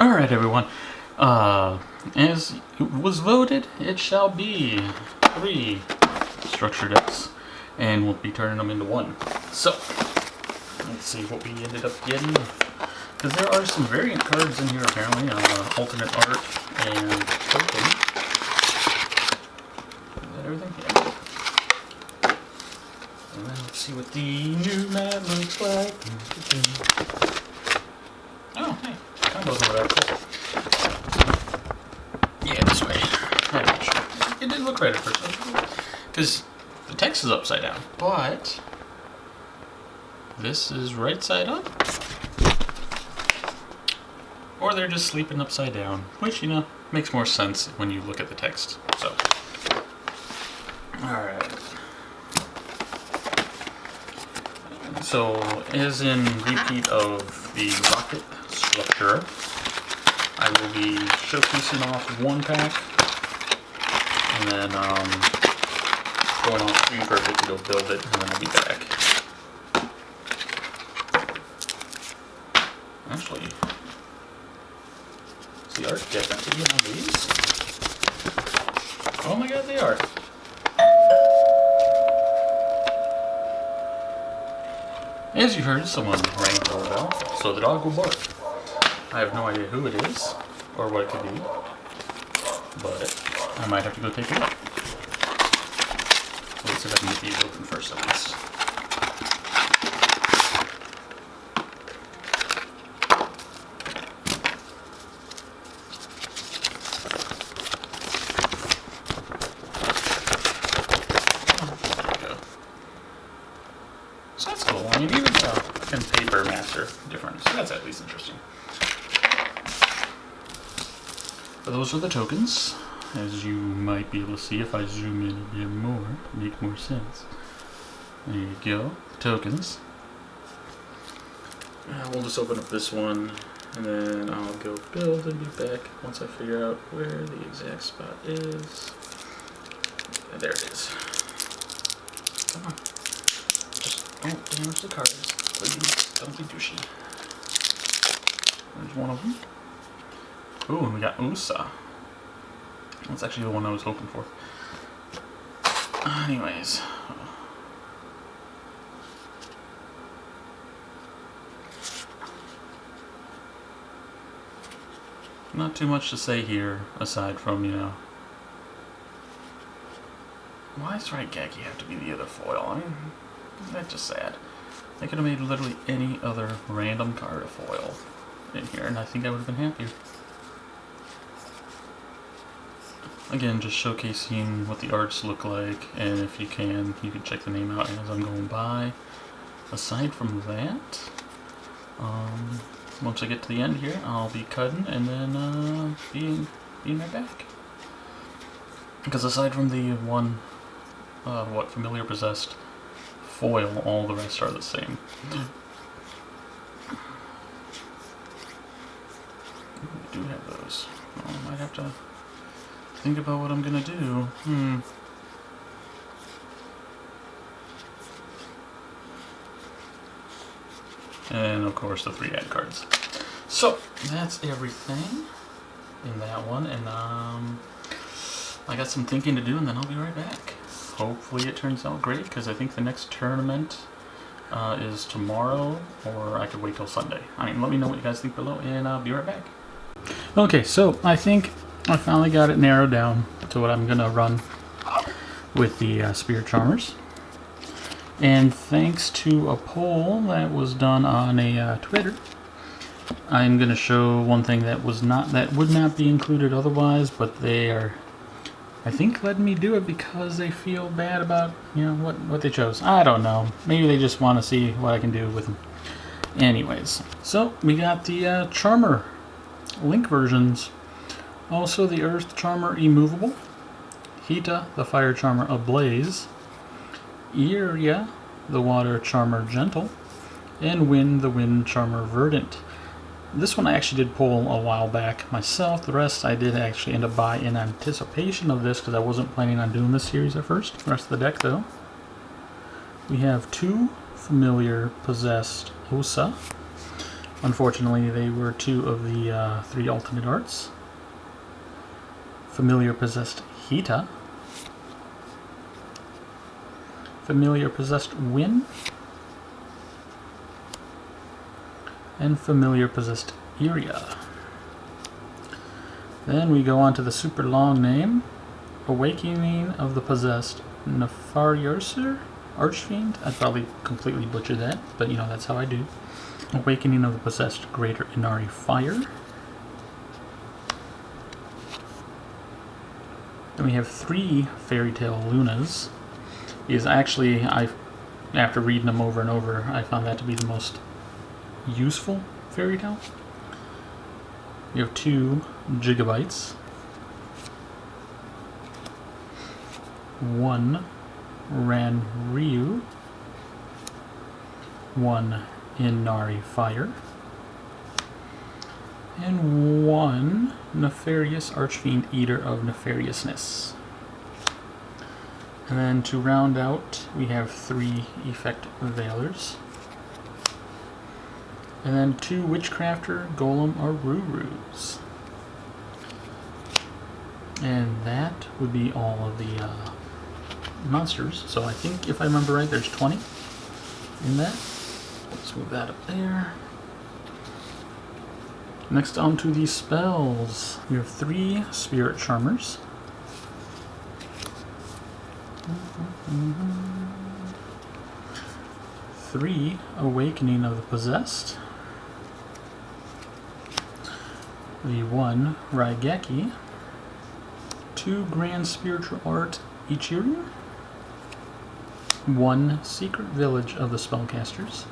Alright everyone, as it was voted, it shall be 3 structure decks, and we'll be turning them into 1. So, let's see what we ended up getting, because there are some variant cards in here apparently, alternate art and token. Is that everything? Yeah. And then let's see what the new map looks like. Oh, hey. Combos over there, cool. Yeah, this way. It didn't look right at first, because the text is upside down, but this is right side up. Or they're just sleeping upside down, which, you know, makes more sense when you look at the text. So, alright. So, as in repeat of the rocket structure, I will be showcasing off 1 pack, and then going off screen for a bit to go build it, and then I'll be back. Actually, is the art different on these? Oh my god, they are. As you heard, someone rang the doorbell, so the dog will bark. I have no idea who it is, or what it could be, but I might have to go take a look. Let's see if I can get these open first at least. So that's cool. I mean, even pen paper master difference. So that's at least interesting. But those are the tokens, as you might be able to see if I zoom in a bit more to make more sense. There you go, the tokens. We'll just open up this one, and then I'll go build and be back once I figure out where the exact spot is. There it is. Come on. Just don't damage the cards. Please, don't be douchey. There's one of them. Ooh, and we got USA. That's actually the one I was hoping for. Anyways. Not too much to say here, aside from, you know... Why does Raigeki have to be the other foil? I mean, that's just sad. They could have made literally any other random card a foil in here, and I think I would have been happier. Again, just showcasing what the arts look like, and if you can check the name out as I'm going by. Aside from that, once I get to the end here, I'll be cutting and then being right back. Because aside from the one, familiar possessed foil, all the rest are the same. We do have those. Well, I might have to think about what I'm gonna do. And of course the 3 ad cards. So that's everything in that one, and I got some thinking to do, and then I'll be right back. Hopefully it turns out great, because I think the next tournament is tomorrow, or I could wait till Sunday. I mean, let me know what you guys think below, and I'll be right back. Okay, so I think I finally got it narrowed down to what I'm gonna run with the Spirit Charmers. And thanks to a poll that was done on a Twitter, I'm gonna show one thing that would not be included otherwise, but they are, I think, letting me do it because they feel bad about, you know, what they chose. I don't know. Maybe they just want to see what I can do with them. Anyways, so we got the Charmer Link versions. Also the Earth Charmer Immovable, Hita the Fire Charmer Ablaze, Iria the Water Charmer Gentle, and Wind the Wind Charmer Verdant. This one I actually did pull a while back myself. The rest I did actually end up buying in anticipation of this because I wasn't planning on doing this series at first. The rest of the deck though. We have 2 familiar possessed Osa, Unfortunately, they were 2 of the 3 alternate arts. Familiar Possessed Hita. Familiar Possessed Win. And Familiar Possessed Iria. Then we go on to the super long name, Awakening of the Possessed Nefariosur Archfiend. I'd probably completely butcher that, but you know, that's how I do. Awakening of the Possessed Greater Inari Fire. Then we have 3 Fairy Tale Lunas. Because actually, after reading them over and over, I found that to be the most useful fairy tale. We have 2 Gigabytes. 1 Ranryu. 1 Inari Fire. And 1 Nefarious Archfiend Eater of Nefariousness. And then to round out, we have 3 Effect Veilers. And then 2 Witchcrafter Golem Arurus. And that would be all of the monsters. So I think, if I remember right, there's 20 in that. Let's move that up there. Next on to the spells. We have 3 Spirit Charmers. 3 Awakening of the Possessed. The 1 Raigeki. 2 Grand Spiritual Art Ichiru. 1 Secret Village of the Spellcasters.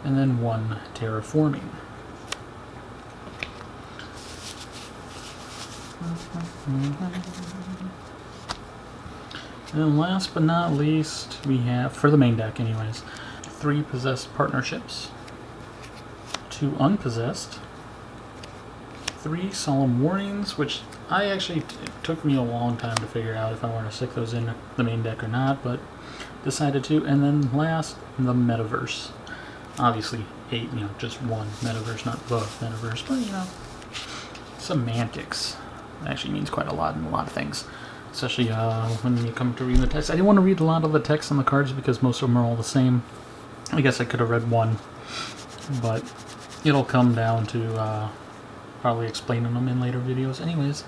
And then 1 Terraforming. And then last but not least, we have, for the main deck anyways, 3 Possessed Partnerships, 2 Unpossessed, 3 Solemn Warnings, which I actually, it took me a long time to figure out if I want to stick those in the main deck or not, but decided to. And then last, the Metaverse. Obviously, 8, you know, just 1 Metaverse, not the Metaverse, but you know, semantics actually means quite a lot in a lot of things. Especially when you come to reading the text. I didn't want to read a lot of the text on the cards because most of them are all the same. I guess I could have read one, but it'll come down to probably explaining them in later videos. Anyways,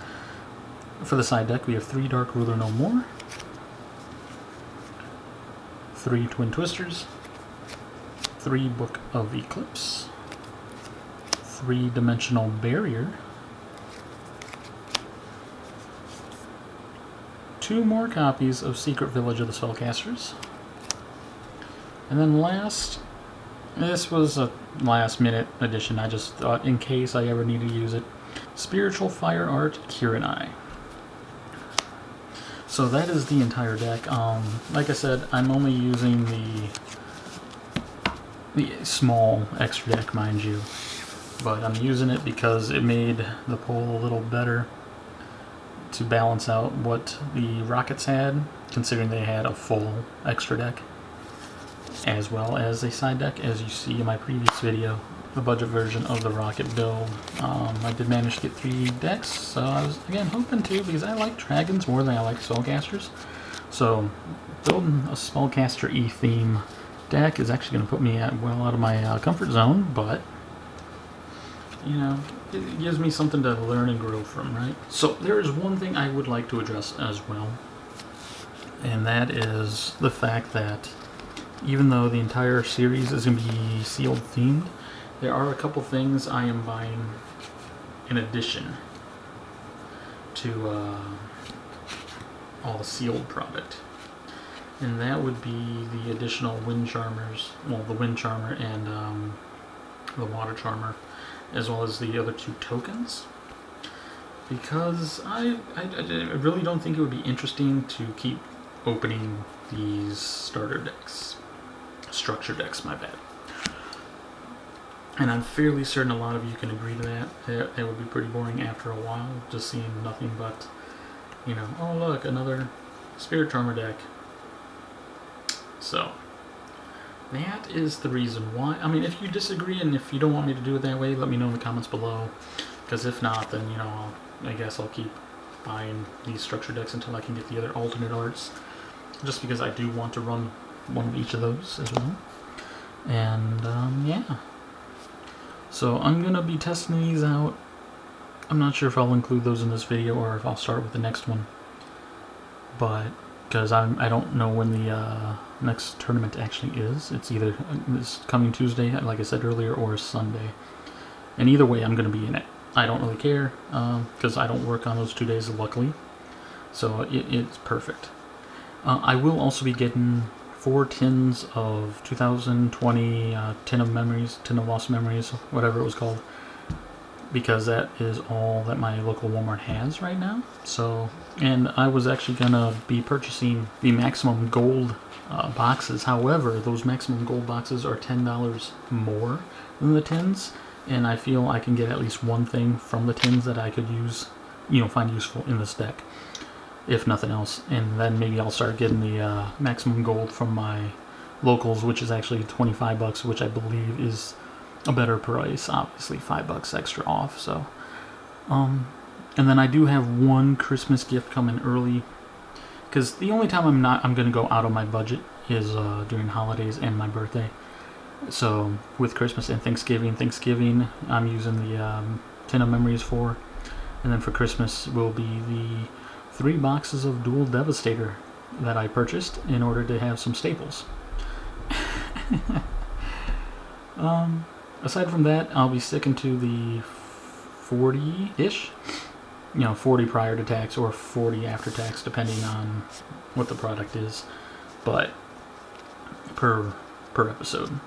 for the side deck, we have 3 Dark Ruler No More, 3 Twin Twisters, 3 Book of Eclipse, 3 Dimensional Barrier, 2 more copies of Secret Village of the Spellcasters. And then last, this was a last minute addition, I just thought in case I ever need to use it, Spiritual Fire Art Kirinai. So that is the entire deck. Like I said, I'm only using the small extra deck, mind you. But I'm using it because it made the poll a little better to balance out what the Rockets had, considering they had a full extra deck, as well as a side deck. As you see in my previous video, the budget version of the Rocket build, I did manage to get 3 decks, so I was, again, hoping to, because I like dragons more than I like spellcasters. So building a spellcaster-y theme deck is actually going to put me well out of my comfort zone, but you know, it gives me something to learn and grow from, right? So there is one thing I would like to address as well, and that is the fact that even though the entire series is going to be sealed themed, there are a couple things I am buying in addition to all the sealed product. And that would be the additional Wind Charmers, well, the Wind Charmer and the Water Charmer, as well as the other 2 tokens, because I really don't think it would be interesting to keep opening these starter decks, structure decks, my bad. And I'm fairly certain a lot of you can agree to that. It would be pretty boring after a while, just seeing nothing but, you know, oh look, another Spirit Charmer deck. So that is the reason why. I mean, if you disagree and if you don't want me to do it that way, let me know in the comments below. Because if not, then, you know, I guess I'll keep buying these structure decks until I can get the other alternate arts. Just because I do want to run one of each of those as well. And, yeah. So I'm going to be testing these out. I'm not sure if I'll include those in this video or if I'll start with the next one. But, because I don't know when the next tournament actually is. It's either this coming Tuesday, like I said earlier, or Sunday. And either way, I'm going to be in it. I don't really care, because I don't work on those 2 days, luckily. So it's perfect. I will also be getting 4 tins of 2020 Tin of Memories, Tin of Lost Memories, whatever it was called. Because that is all that my local Walmart has right now. So, and I was actually going to be purchasing the Maximum Gold boxes. However, those Maximum Gold boxes are $10 more than the tins. And I feel I can get at least one thing from the tins that I could use, you know, find useful in this deck, if nothing else. And then maybe I'll start getting the Maximum Gold from my locals, which is actually 25 bucks, which I believe is a better price, obviously 5 bucks extra off. So, and then I do have one Christmas gift coming early, because the only time I'm going to go out of my budget is during holidays and my birthday. So with Christmas and Thanksgiving I'm using the Tin of Memories for, and then for Christmas will be the 3 boxes of Dual Devastator that I purchased in order to have some staples. Aside from that, I'll be sticking to the 40-ish, you know, 40 prior to tax or 40 after tax, depending on what the product is, but per episode.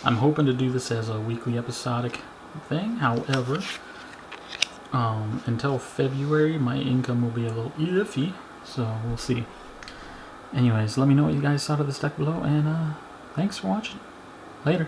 I'm hoping to do this as a weekly episodic thing. However, until February, my income will be a little iffy, so we'll see. Anyways, let me know what you guys thought of this deck below, and thanks for watching. Later.